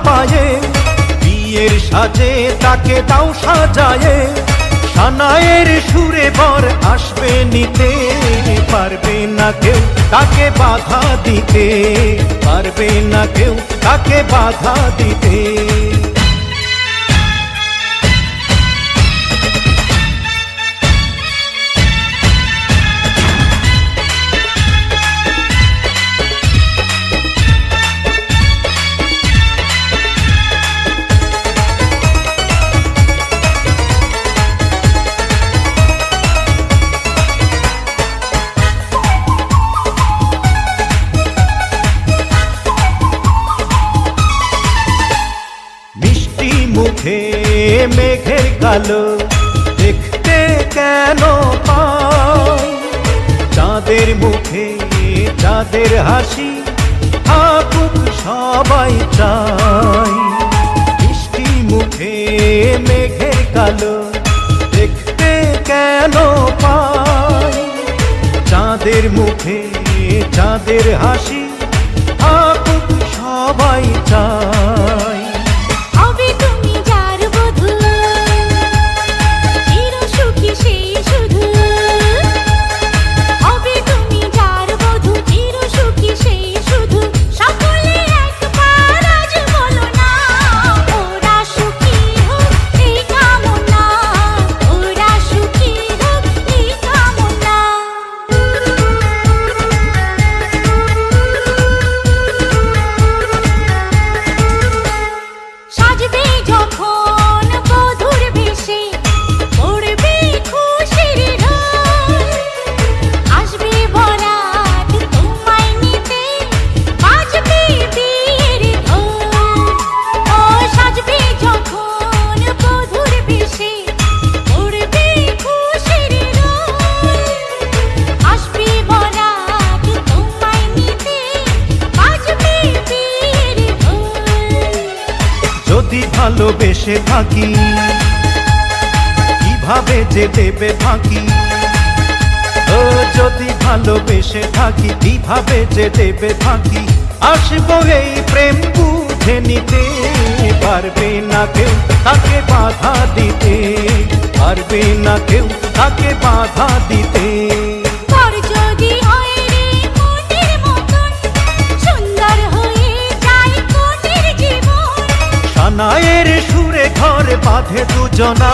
পায়ে, বিয়ের সাজে তাকে দাও সাজায়ে, সানায়ের সুরে বর আসবে নিতে, পারবে না কেউ তাকে বাধা দিতে, পারবে না কেউ তাকে বাধা দিতে। মুখে মেঘের কালো দেখতে কেন পাই, চাঁদের মুখে চাঁদের হাসি থাকুক সবাই চাই। মিষ্টি মুখে মেঘের কালো দেখতে কেন পাই, চাঁদের মুখে চাঁদের হাসি থাকুক সবাই চাই। যদি ভালোবেসে থাকি কিভাবে যে দেবে ফাঁকি, ও যদি ভালোবেসে থাকি কিভাবে যে দেবে ফাঁকি, আসবো এই প্রেম বুঝে নিতে, পারবে না কেউ তাকে বাধা দিতে, পারবে না কেউ তাকে বাধা দিতে। সানায়ের সুরে ঘরে বাঁধে দুজনা।